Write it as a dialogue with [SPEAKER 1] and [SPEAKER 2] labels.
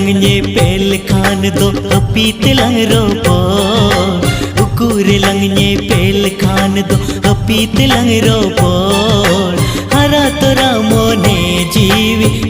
[SPEAKER 1] लंगने पेल खान दो पीत लंग रोपो उकुर लंगने पेल खान दो पीत लंग रोपो हरा तोरा मोने जीवी